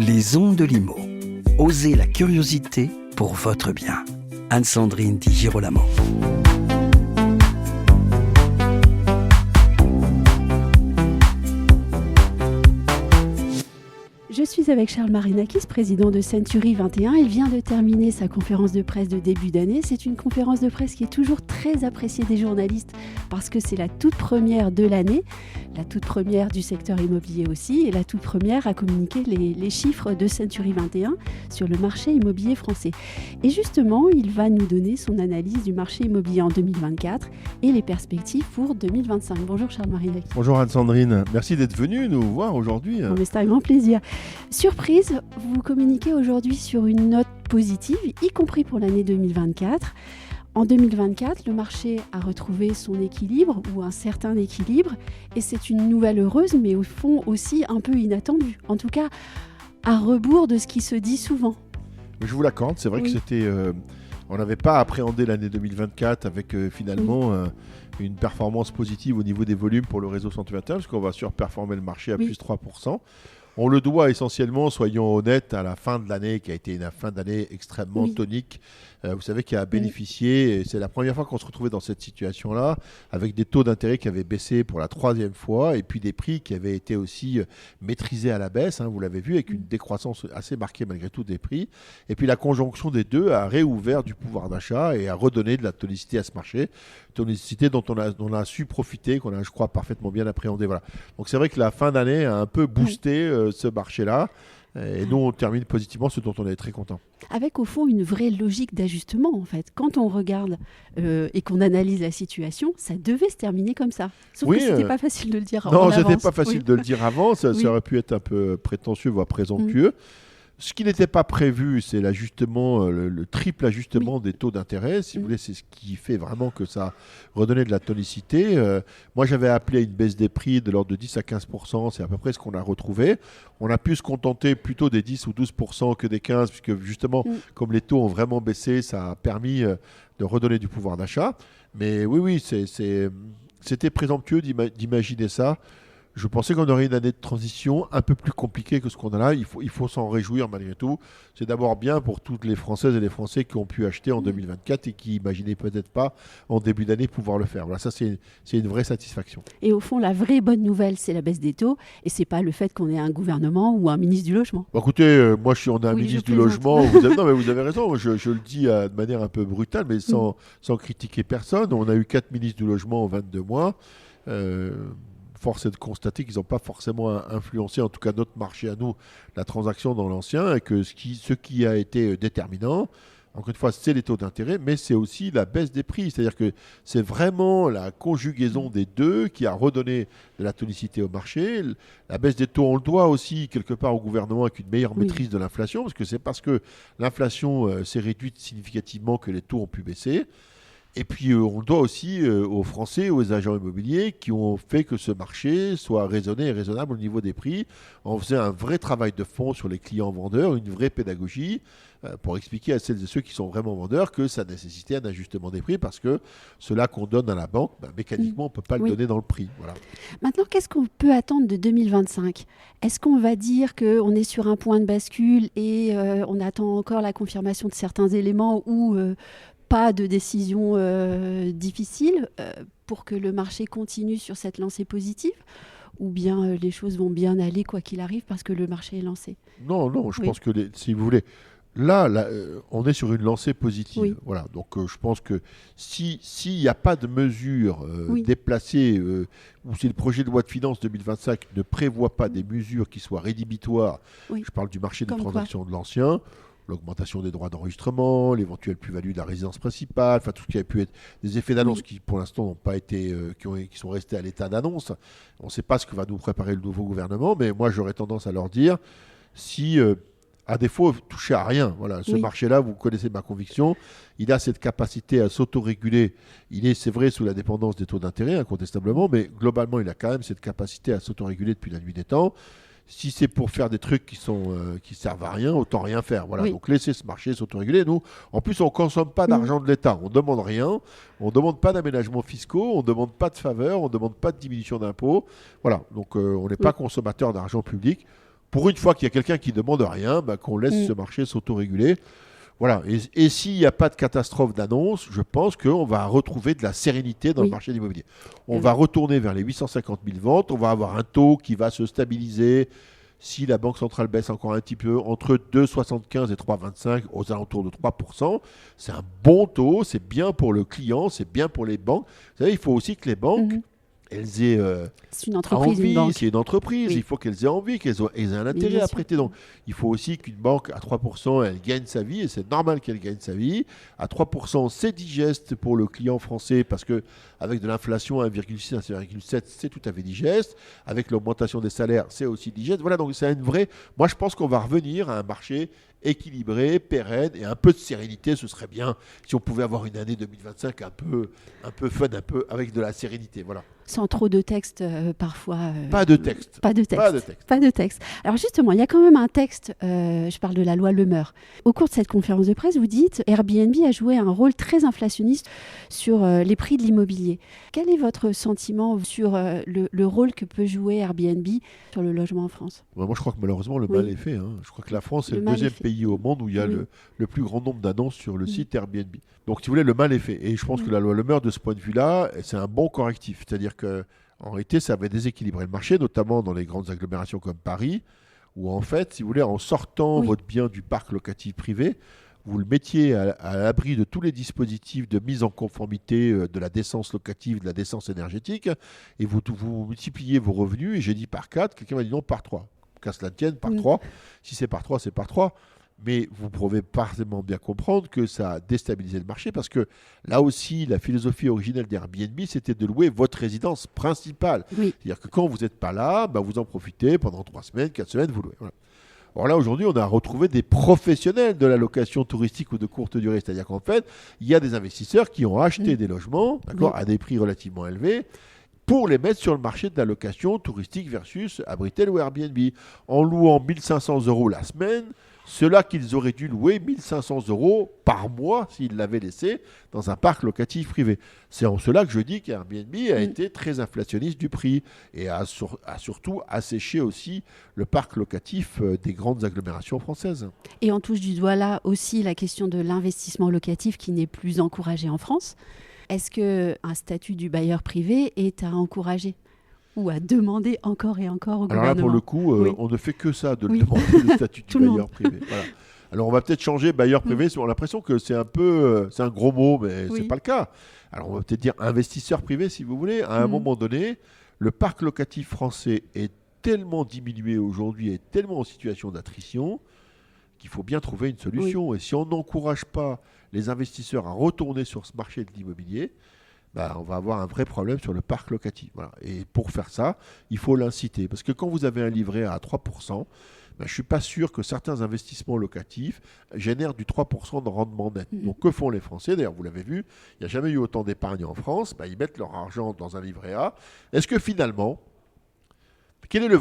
Les ondes de Limo. Osez la curiosité pour votre bien. Anne-Sandrine Di Girolamo. Je suis avec Charles Marinakis, président de Century 21. Il vient de terminer sa conférence de presse de début d'année. C'est une conférence de presse qui est toujours très appréciée des journalistes parce que c'est la toute première de l'année, la toute première du secteur immobilier aussi, et la toute première à communiquer les chiffres de Century 21 sur le marché immobilier français. Et justement, il va nous donner son analyse du marché immobilier en 2024 et les perspectives pour 2025. Bonjour Charles Marinakis. Bonjour Anne-Sandrine, merci d'être venue nous voir aujourd'hui. Bon, mais c'est un grand plaisir. Surprise, vous communiquez aujourd'hui sur une note positive, y compris pour l'année 2024. En 2024, le marché a retrouvé son équilibre ou un certain équilibre et c'est une nouvelle heureuse, mais au fond aussi un peu inattendue. En tout cas, à rebours de ce qui se dit souvent. Je vous l'accorde, c'est vrai que c'était... on n'avait pas appréhendé l'année 2024 avec finalement une performance positive au niveau des volumes pour le réseau Century 21 parce qu'on va surperformer le marché à plus 3%. On le doit essentiellement, soyons honnêtes, à la fin de l'année, qui a été une fin d'année extrêmement tonique. Vous savez, qui a bénéficié, et c'est la première fois qu'on se retrouvait dans cette situation-là, avec des taux d'intérêt qui avaient baissé pour la troisième fois, et puis des prix qui avaient été aussi maîtrisés à la baisse, vous l'avez vu, avec une décroissance assez marquée malgré tout des prix. Et puis la conjonction des deux a réouvert du pouvoir d'achat et a redonné de la tonicité à ce marché, tonicité dont on a su profiter, qu'on a, je crois, parfaitement bien appréhendé. Voilà. Donc c'est vrai que la fin d'année a un peu boosté ce marché-là. Et nous, on termine positivement, ce dont on est très content. Avec au fond une vraie logique d'ajustement en fait. Quand on regarde et qu'on analyse la situation, ça devait se terminer comme ça. Sauf que c'était pas facile de le dire en avance. Non, c'était pas facile de le dire avant. Ça aurait pu être un peu prétentieux, voire présomptueux. Ce qui n'était pas prévu, c'est l'ajustement, le triple ajustement des taux d'intérêt. Si vous voulez, c'est ce qui fait vraiment que ça redonnait de la tonicité. Moi, j'avais appelé à une baisse des prix de l'ordre de 10 à 15%. C'est à peu près ce qu'on a retrouvé. On a pu se contenter plutôt des 10 ou 12% que des 15%, puisque justement, comme les taux ont vraiment baissé, ça a permis de redonner du pouvoir d'achat. Mais oui, c'était présomptueux d'imaginer ça. Je pensais qu'on aurait une année de transition un peu plus compliquée que ce qu'on a là. Il faut s'en réjouir malgré tout. C'est d'abord bien pour toutes les Françaises et les Français qui ont pu acheter en 2024 et qui n'imaginaient peut-être pas en début d'année pouvoir le faire. Voilà, ça c'est une vraie satisfaction. Et au fond, la vraie bonne nouvelle, c'est la baisse des taux et c'est pas le fait qu'on ait un gouvernement ou un ministre du logement. Bah, écoutez, moi on a un ministre du logement. Non mais vous avez raison. Je le dis de manière un peu brutale, mais sans critiquer personne. On a eu 4 ministres du logement en 22 mois. Force est de constater qu'ils n'ont pas forcément influencé, en tout cas notre marché à nous, la transaction dans l'ancien, et que ce qui a été déterminant, encore une fois, c'est les taux d'intérêt, mais c'est aussi la baisse des prix. C'est-à-dire que c'est vraiment la conjugaison des deux qui a redonné de la tonicité au marché. La baisse des taux, on le doit aussi quelque part au gouvernement avec une meilleure maîtrise de l'inflation, parce que c'est parce que l'inflation s'est réduite significativement que les taux ont pu baisser. Et puis on le doit aussi aux Français, aux agents immobiliers qui ont fait que ce marché soit raisonné et raisonnable au niveau des prix. On faisait un vrai travail de fond sur les clients vendeurs, une vraie pédagogie pour expliquer à celles et ceux qui sont vraiment vendeurs que ça nécessitait un ajustement des prix parce que cela qu'on donne à la banque, mécaniquement, on ne peut pas le donner dans le prix. Voilà. Maintenant, qu'est-ce qu'on peut attendre de 2025 ? Est-ce qu'on va dire qu'on est sur un point de bascule et on attend encore la confirmation de certains éléments ou pas de décision difficile pour que le marché continue sur cette lancée positive ? Ou bien les choses vont bien aller quoi qu'il arrive parce que le marché est lancé ? Non, je pense que si vous voulez, là on est sur une lancée positive. Voilà, donc je pense que s'il n'y a pas de mesures déplacées, ou si le projet de loi de finances 2025 ne prévoit pas des mesures qui soient rédhibitoires, je parle du marché des transactions de l'ancien, l'augmentation des droits d'enregistrement, l'éventuelle plus-value de la résidence principale, enfin tout ce qui a pu être des effets d'annonce qui pour l'instant n'ont pas été, qui sont restés à l'état d'annonce. On ne sait pas ce que va nous préparer le nouveau gouvernement, mais moi j'aurais tendance à leur dire si, à défaut, toucher à rien. Voilà, ce marché-là, vous connaissez ma conviction, il a cette capacité à s'autoréguler. Il est, c'est vrai, sous la dépendance des taux d'intérêt, incontestablement, mais globalement, il a quand même cette capacité à s'autoréguler depuis la nuit des temps. Si c'est pour faire des trucs qui servent à rien, autant rien faire. Voilà. Donc laissez ce marché s'autoréguler. Nous, en plus, on ne consomme pas d'argent de l'État. On ne demande rien. On ne demande pas d'aménagements fiscaux. On ne demande pas de faveurs. On ne demande pas de diminution d'impôts. Voilà. Donc on n'est pas consommateur d'argent public. pour une fois qu'il y a quelqu'un qui ne demande rien, qu'on laisse ce marché s'autoréguler. Voilà. Et s'il n'y a pas de catastrophe d'annonce, je pense qu'on va retrouver de la sérénité dans le marché de l'immobilier. On va retourner vers les 850 000 ventes, on va avoir un taux qui va se stabiliser. Si la Banque centrale baisse encore un petit peu, entre 2,75 et 3,25, aux alentours de 3%, c'est un bon taux, c'est bien pour le client, c'est bien pour les banques. Vous savez, il faut aussi que les banques, elles aient c'est une entreprise, envie, une banque. c'est une entreprise, il faut qu'elles aient envie, qu'elles aient un intérêt à prêter. Donc, il faut aussi qu'une banque à 3%, elle gagne sa vie, et c'est normal qu'elle gagne sa vie. À 3%, c'est digeste pour le client français, parce qu'avec de l'inflation à 1,6, 1,7, c'est tout à fait digeste. Avec l'augmentation des salaires, c'est aussi digeste. Voilà, donc c'est une vraie... Moi, je pense qu'on va revenir à un marché équilibré, pérenne et un peu de sérénité, ce serait bien si on pouvait avoir une année 2025 un peu fun, un peu avec de la sérénité, voilà. Sans trop de texte parfois. Pas de texte. Pas de texte. Alors justement, il y a quand même un texte, je parle de la loi Le Meur. Au cours de cette conférence de presse, vous dites Airbnb a joué un rôle très inflationniste sur les prix de l'immobilier. Quel est votre sentiment sur le rôle que peut jouer Airbnb sur le logement en France ? Moi, je crois que malheureusement, le mal est fait. Je crois que la France est le deuxième pays au monde où il y a le plus grand nombre d'annonces sur le site Airbnb. Donc, si vous voulez, le mal est fait. Et je pense que la loi Le Meur, de ce point de vue-là, c'est un bon correctif. C'est-à-dire qu'en réalité, ça avait déséquilibré le marché, notamment dans les grandes agglomérations comme Paris, où en fait, si vous voulez, en sortant votre bien du parc locatif privé, vous le mettiez à l'abri de tous les dispositifs de mise en conformité de la décence locative, de la décence énergétique, et vous multipliez vos revenus, et j'ai dit par 4, quelqu'un m'a dit non, par 3. Qu'à cela tienne, par 3. Si c'est par 3, c'est par 3. Mais vous pouvez parfaitement bien comprendre que ça a déstabilisé le marché parce que là aussi, la philosophie originelle d'Airbnb, c'était de louer votre résidence principale. C'est-à-dire que quand vous n'êtes pas là, vous en profitez pendant 3 semaines, 4 semaines, vous louez. Voilà. Alors là, aujourd'hui, on a retrouvé des professionnels de la location touristique ou de courte durée. C'est-à-dire qu'en fait, il y a des investisseurs qui ont acheté des logements à des prix relativement élevés pour les mettre sur le marché de la location touristique versus Abritel ou Airbnb. En louant 1 500 € la semaine, ceux-là qu'ils auraient dû louer 1 500 € par mois s'ils l'avaient laissé dans un parc locatif privé. C'est en cela que je dis qu'Airbnb a été très inflationniste du prix et a surtout asséché aussi le parc locatif des grandes agglomérations françaises. Et on touche du doigt là aussi la question de l'investissement locatif qui n'est plus encouragé en France. Est-ce qu'un statut du bailleur privé est à encourager ou à demander encore et encore au gouvernement ? Alors là, pour le coup, on ne fait que ça, de le demander, le statut du bailleur privé. Voilà. Alors on va peut-être changer bailleur privé, on a l'impression que c'est c'est un gros mot, mais c'est pas le cas. Alors on va peut-être dire investisseur privé, si vous voulez. À un moment donné, le parc locatif français est tellement diminué aujourd'hui, est tellement en situation d'attrition, qu'il faut bien trouver une solution. Et si on n'encourage pas les investisseurs à retourner sur ce marché de l'immobilier, on va avoir un vrai problème sur le parc locatif. Voilà. Et pour faire ça, il faut l'inciter. Parce que quand vous avez un livret à 3%, je ne suis pas sûr que certains investissements locatifs génèrent du 3% de rendement net. Donc que font les Français ? D'ailleurs, vous l'avez vu, il n'y a jamais eu autant d'épargne en France. Ils mettent leur argent dans un livret A. Est-ce que finalement, quel est le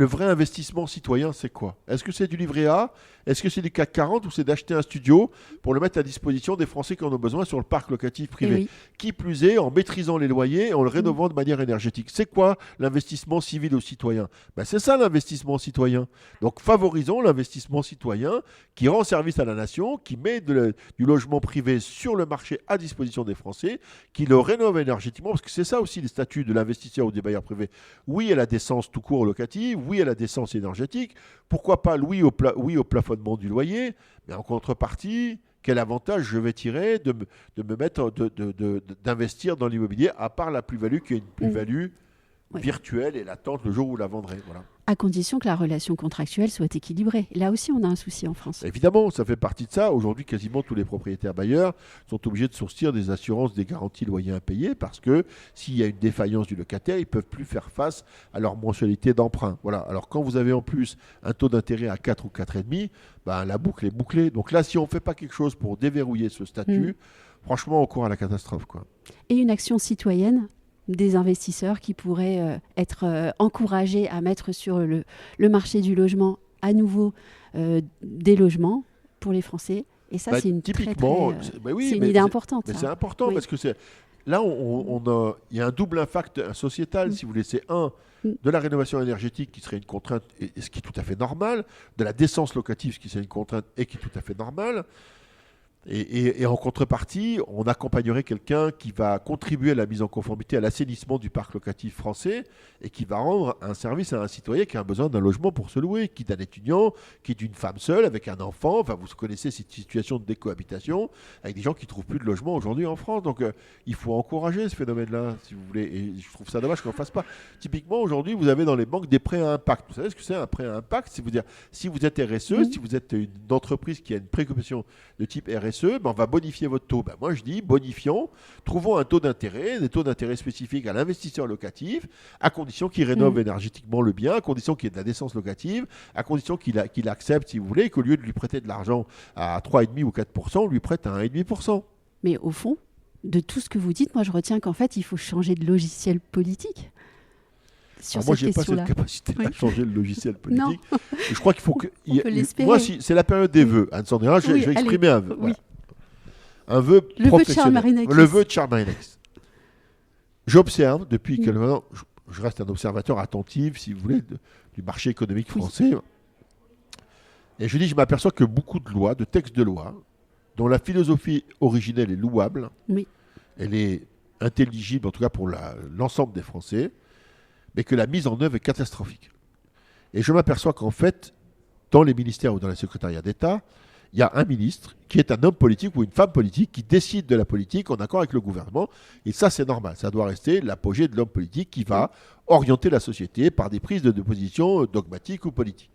vrai investissement citoyen ? C'est quoi ? Est-ce que c'est du livret A ? Est-ce que c'est du CAC 40 ou c'est d'acheter un studio pour le mettre à disposition des Français qui en ont besoin sur le parc locatif privé ? Qui plus est, en maîtrisant les loyers et en le rénovant de manière énergétique. C'est quoi l'investissement civil ou citoyen ? C'est ça l'investissement citoyen. Donc favorisons l'investissement citoyen qui rend service à la nation, qui met du logement privé sur le marché à disposition des Français, qui le rénove énergétiquement, parce que c'est ça aussi les statuts de l'investisseur ou des bailleurs privés. Oui à la décence tout court locative, oui à la décence énergétique, pourquoi pas oui au plafonnement du loyer, mais en contrepartie, quel avantage je vais tirer d'investir dans l'immobilier, à part la plus-value qui est une plus-value virtuelle et latente le jour où la vendrai. Voilà. À condition que la relation contractuelle soit équilibrée. Là aussi, on a un souci en France. Évidemment, ça fait partie de ça. Aujourd'hui, quasiment tous les propriétaires bailleurs sont obligés de sourcir des assurances, des garanties loyers impayés parce que s'il y a une défaillance du locataire, ils ne peuvent plus faire face à leur mensualité d'emprunt. Voilà. Alors quand vous avez en plus un taux d'intérêt à 4 ou 4,5, la boucle est bouclée. Donc là, si on ne fait pas quelque chose pour déverrouiller ce statut, franchement, on court à la catastrophe, quoi. Et une action citoyenne des investisseurs qui pourraient être encouragés à mettre sur le marché du logement à nouveau des logements pour les Français. Et ça, c'est une typiquement, c'est une idée importante. Mais c'est important parce que là, il y a un double impact sociétal, si vous voulez. C'est de la rénovation énergétique qui serait une contrainte, et ce qui est tout à fait normal, de la décence locative, ce qui serait une contrainte et qui est tout à fait normal. Et en contrepartie, on accompagnerait quelqu'un qui va contribuer à la mise en conformité, à l'assainissement du parc locatif français et qui va rendre un service à un citoyen qui a besoin d'un logement pour se louer, qui est un étudiant, qui est une femme seule avec un enfant. Enfin, vous connaissez cette situation de décohabitation avec des gens qui ne trouvent plus de logement aujourd'hui en France. Donc, il faut encourager ce phénomène-là, si vous voulez. Et je trouve ça dommage qu'on ne fasse pas. Typiquement, aujourd'hui, vous avez dans les banques des prêts à impact. Vous savez ce que c'est un prêt à impact? C'est vous dire, si vous êtes RSE, si vous êtes une entreprise qui a une préoccupation de type RSE, on va bonifier votre taux. Moi, je dis, bonifions, trouvons un taux d'intérêt, des taux d'intérêt spécifiques à l'investisseur locatif, à condition qu'il rénove énergétiquement le bien, à condition qu'il y ait de la décence locative, à condition qu'il accepte, si vous voulez, qu'au lieu de lui prêter de l'argent à 3,5 ou 4%, on lui prête à 1,5%. Mais au fond, de tout ce que vous dites, moi, je retiens qu'en fait, il faut changer de logiciel politique. Moi, je n'ai pas cette capacité à changer le logiciel politique. Je crois qu'il faut que. Moi, c'est la période des vœux. Anne-Sandrine, je vais exprimer un vœu. Voilà. Un vœu professionnel. Le vœu de Charles Marinakis. J'observe depuis quelque temps, je reste un observateur attentif, si vous voulez, du marché économique français. Et je m'aperçois que beaucoup de lois, de textes de loi, dont la philosophie originelle est louable, elle est intelligible, en tout cas pour l'ensemble des Français, mais que la mise en œuvre est catastrophique. Et je m'aperçois qu'en fait, dans les ministères ou dans les secrétariats d'État, il y a un ministre qui est un homme politique ou une femme politique qui décide de la politique en accord avec le gouvernement. Et ça, c'est normal. Ça doit rester l'apogée de l'homme politique qui va orienter la société par des prises de position dogmatiques ou politiques.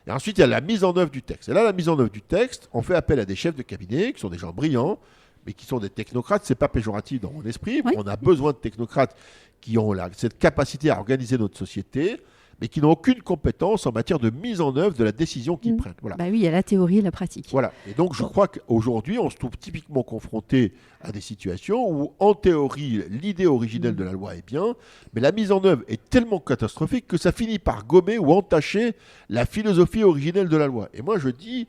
Et ensuite, il y a la mise en œuvre du texte. Et là, la mise en œuvre du texte, on fait appel à des chefs de cabinet qui sont des gens brillants, mais qui sont des technocrates. Ce n'est pas péjoratif dans mon esprit. On a besoin de technocrates qui ont cette capacité à organiser notre société, mais qui n'ont aucune compétence en matière de mise en œuvre de la décision qu'ils prennent. Voilà. Bah oui, il y a la théorie et la pratique. Voilà. Et donc, je crois qu'aujourd'hui, on se trouve typiquement confronté à des situations où, en théorie, l'idée originelle de la loi est bien, mais la mise en œuvre est tellement catastrophique que ça finit par gommer ou entacher la philosophie originelle de la loi. Et moi, je dis,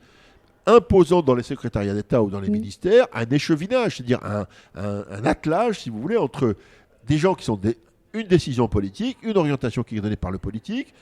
imposant dans les secrétariats d'État ou dans les ministères un échevinage, c'est-à-dire un attelage, si vous voulez, entre des gens qui sont une décision politique, une orientation qui est donnée par le politique,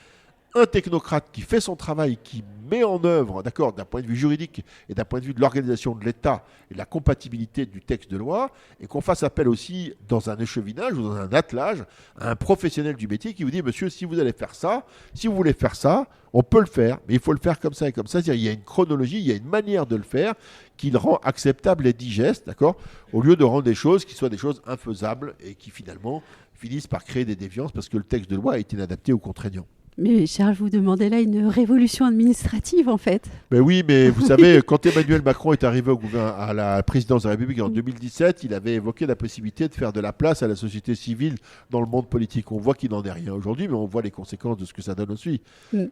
un technocrate qui fait son travail, qui met en œuvre, d'accord, d'un point de vue juridique et d'un point de vue de l'organisation de l'État et de la compatibilité du texte de loi, et qu'on fasse appel aussi dans un échevinage ou dans un attelage à un professionnel du métier qui vous dit, monsieur, si vous allez faire ça, si vous voulez faire ça, on peut le faire, mais il faut le faire comme ça et comme ça. C'est-à-dire il y a une chronologie, il y a une manière de le faire qui le rend acceptable et digeste, d'accord, au lieu de rendre des choses qui soient des choses infaisables et qui finalement finissent par créer des déviances parce que le texte de loi a été inadapté ou contraignant. Mais Charles, vous demandez là une révolution administrative, en fait. Ben oui, mais vous savez, quand Emmanuel Macron est arrivé à la présidence de la République en 2017, il avait évoqué la possibilité de faire de la place à la société civile dans le monde politique. On voit qu'il n'en est rien aujourd'hui, mais on voit les conséquences de ce que ça donne aussi.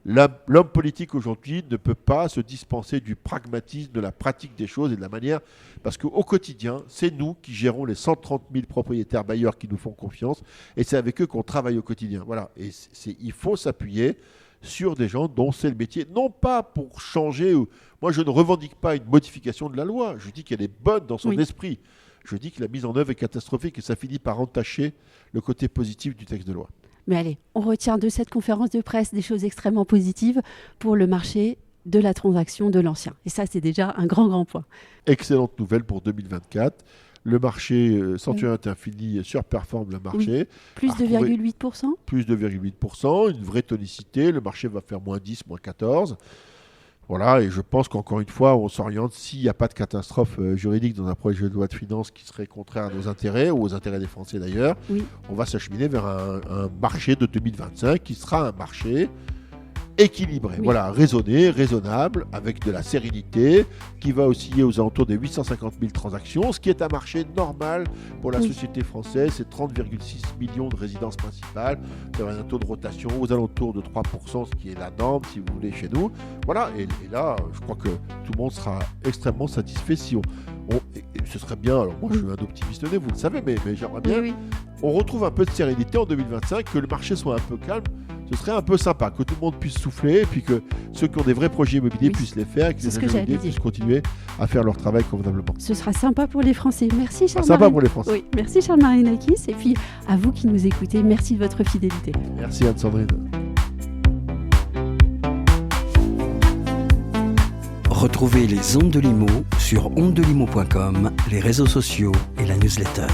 L'homme politique aujourd'hui ne peut pas se dispenser du pragmatisme, de la pratique des choses et de la manière, parce qu'au quotidien, c'est nous qui gérons les 130 000 propriétaires bailleurs qui nous font confiance, et c'est avec eux qu'on travaille au quotidien. Voilà, et il faut s'appuyer sur des gens dont c'est le métier, non pas pour changer. Moi, je ne revendique pas une modification de la loi. Je dis qu'elle est bonne dans son esprit. Je dis que la mise en œuvre est catastrophique et ça finit par entacher le côté positif du texte de loi. Mais allez, on retient de cette conférence de presse des choses extrêmement positives pour le marché de la transaction de l'ancien. Et ça, c'est déjà un grand point. Excellente nouvelle pour 2024. Le marché Centurion Infini surperforme le marché. Plus de 2,8%. Plus de 2,8%, une vraie tonicité. Le marché va faire moins 10, moins 14. Voilà, et je pense qu'encore une fois, on s'oriente, s'il n'y a pas de catastrophe juridique dans un projet de loi de finances qui serait contraire à nos intérêts, ou aux intérêts des Français d'ailleurs, on va s'acheminer vers un marché de 2025 qui sera un marché équilibré, voilà, raisonné, raisonnable, avec de la sérénité, qui va osciller aux alentours des 850 000 transactions, ce qui est un marché normal pour la société française. C'est 30,6 millions de résidences principales, ça va un taux de rotation aux alentours de 3%, ce qui est la norme, si vous voulez, chez nous. Voilà, et là, je crois que tout le monde sera extrêmement satisfait si ce serait bien, alors moi je suis un optimiste né, vous le savez, mais j'aimerais bien, on retrouve un peu de sérénité en 2025, que le marché soit un peu calme, Ce serait un peu sympa que tout le monde puisse souffler et puis que ceux qui ont des vrais projets immobiliers puissent les faire et que C'est les ce que agents j'allais immobiliers dire. puissent continuer à faire leur travail convenablement. Ce sera sympa pour les Français. Merci Charles Sympa Marin- pour les Français. Oui, merci Charles Marinakis. Et puis à vous qui nous écoutez, merci de votre fidélité. Merci Anne-Sandrine. Retrouvez les Ondes de Limo sur ondedelimo.com, les réseaux sociaux et la newsletter.